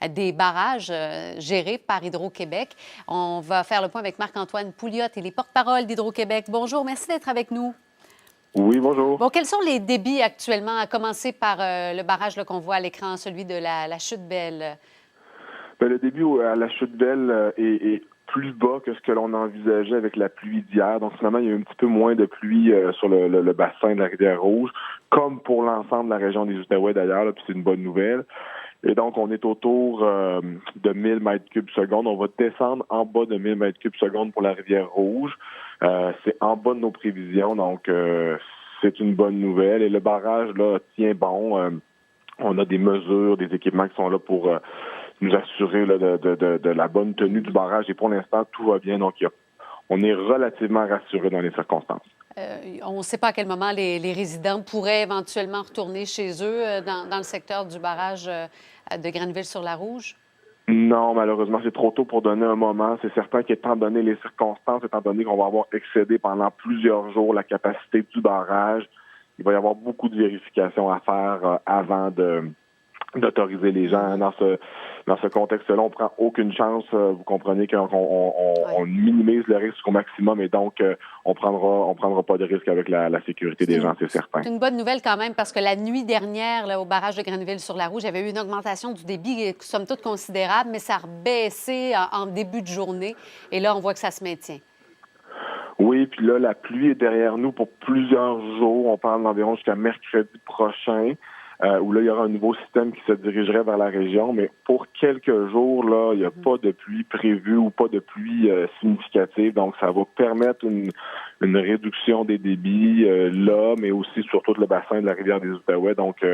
des barrages gérés par Hydro-Québec. On va faire le point avec Marc-Antoine Pouliot, il est porte-parole d'Hydro-Québec. Bonjour, merci d'être avec nous. Oui, bonjour. Bon, quels sont les débits actuellement, à commencer par le barrage qu'on voit à l'écran, celui de la Chute-Belle? Bien, le débit à la Chute-Belle est plus bas que ce que l'on envisageait avec la pluie d'hier. Donc, finalement, il y a eu un petit peu moins de pluie sur le bassin de la Rivière-Rouge, comme pour l'ensemble de la région des Outaouais d'ailleurs, puis c'est une bonne nouvelle. Et donc, on est autour de 1000 mètres cubes secondes. On va descendre en bas de 1000 mètres cubes secondes pour la Rivière-Rouge. C'est en bas de nos prévisions, donc c'est une bonne nouvelle. Et le barrage, là, tient bon. On a des mesures, des équipements qui sont là pour nous assurer là, de la bonne tenue du barrage. Et pour l'instant, tout va bien. Donc, on est relativement rassurés dans les circonstances. On ne sait pas à quel moment les résidents pourraient éventuellement retourner chez eux dans le secteur du barrage de Granville-sur-la-Rouge? Non, malheureusement, c'est trop tôt pour donner un moment. C'est certain qu'étant donné les circonstances, étant donné qu'on va avoir excédé pendant plusieurs jours la capacité du barrage, il va y avoir beaucoup de vérifications à faire avant d'autoriser les gens. Dans ce contexte-là, on prend aucune chance. Vous comprenez qu'on minimise le risque au maximum et donc on prendra pas de risque avec la sécurité des gens, c'est certain. C'est une bonne nouvelle quand même parce que la nuit dernière, là, au barrage de Granville-sur-la-Rouge, il y avait eu une augmentation du débit, somme toute considérable, mais ça a rebaissé en début de journée. Et là, on voit que ça se maintient. Oui, puis là, la pluie est derrière nous pour plusieurs jours. On parle d'environ jusqu'à mercredi prochain. Où là, il y aura un nouveau système qui se dirigerait vers la région. Mais pour quelques jours, là, il n'y a pas de pluie prévue ou pas de pluie significative. Donc, ça va permettre une réduction des débits là, mais aussi sur tout le bassin de la rivière des Outaouais. Donc,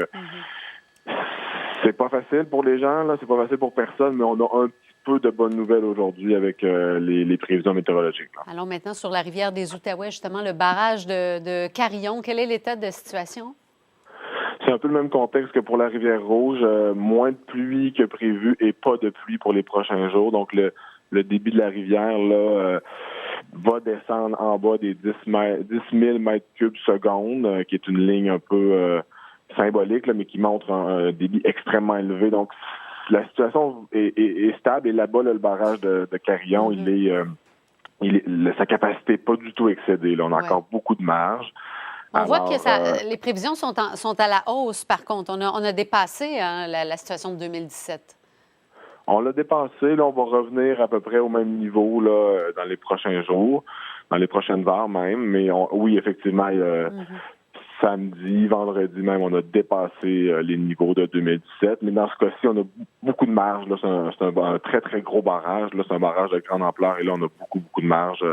c'est pas facile pour les gens, là, c'est pas facile pour personne, mais on a un petit peu de bonnes nouvelles aujourd'hui avec les prévisions météorologiques. Là. Allons maintenant sur la rivière des Outaouais, justement, le barrage de Carillon. Quel est l'état de situation? C'est un peu le même contexte que pour la Rivière-Rouge. Moins de pluie que prévu et pas de pluie pour les prochains jours. Donc, le débit de la rivière là va descendre en bas des 10 000 mètres cubes secondes, qui est une ligne un peu symbolique, là, mais qui montre un débit extrêmement élevé. Donc, la situation est stable. Et là-bas, là, le barrage de Carillon, sa capacité n'est pas du tout excédée. Là. On a encore beaucoup de marge. On voit que les prévisions sont à la hausse, par contre. On a dépassé la situation de 2017. On l'a dépassé. Là, on va revenir à peu près au même niveau là, dans les prochains jours, dans les prochaines heures même. Mais oui, effectivement, samedi, vendredi même, on a dépassé les niveaux de 2017. Mais dans ce cas-ci, on a beaucoup de marge. Là, c'est un très, très gros barrage. Là, c'est un barrage de grande ampleur. Et là, on a beaucoup, beaucoup de marge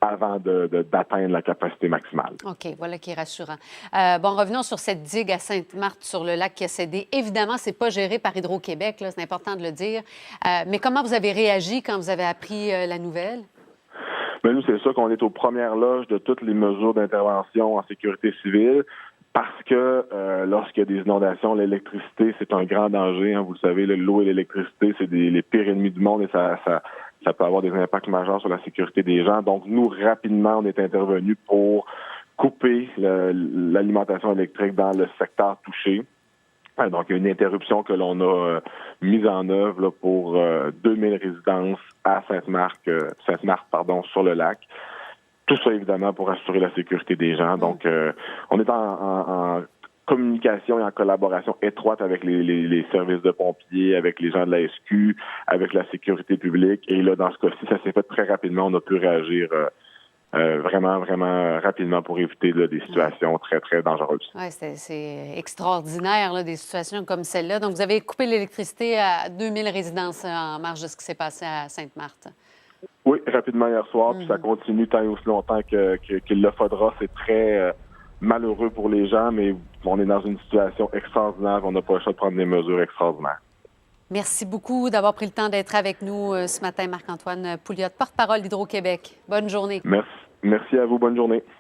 avant d'atteindre la capacité maximale. OK, voilà qui est rassurant. Bon, revenons sur cette digue à Sainte-Marthe sur le lac qui a cédé. Évidemment, c'est pas géré par Hydro-Québec, là, c'est important de le dire. Mais comment vous avez réagi quand vous avez appris la nouvelle? Bien, nous, c'est sûr qu'on est aux premières loges de toutes les mesures d'intervention en sécurité civile parce que lorsqu'il y a des inondations, l'électricité, c'est un grand danger. Hein, vous le savez, l'eau et l'électricité, c'est les pires ennemis du monde et ça peut avoir des impacts majeurs sur la sécurité des gens. Donc, nous, rapidement, on est intervenus pour couper l'alimentation électrique dans le secteur touché. Donc, il y a une interruption que l'on a mise en œuvre là, pour 2000 résidences à Sainte-Marthe, sur le lac. Tout ça, évidemment, pour assurer la sécurité des gens. Donc, on est en communication et en collaboration étroite avec les services de pompiers, avec les gens de la SQ, avec la sécurité publique. Et là, dans ce cas-ci, ça s'est fait très rapidement. On a pu réagir vraiment, vraiment rapidement pour éviter là, des situations très, très dangereuses. Oui, c'est extraordinaire, là, des situations comme celle-là. Donc, vous avez coupé l'électricité à 2000 résidences en marge de ce qui s'est passé à Sainte-Marthe. Oui, rapidement hier soir, puis ça continue tant et aussi longtemps qu'il le faudra. C'est très malheureux pour les gens, mais on est dans une situation extraordinaire. On n'a pas le choix de prendre des mesures extraordinaires. Merci beaucoup d'avoir pris le temps d'être avec nous ce matin, Marc-Antoine Pouliot, porte-parole d'Hydro-Québec. Bonne journée. Merci à vous. Bonne journée.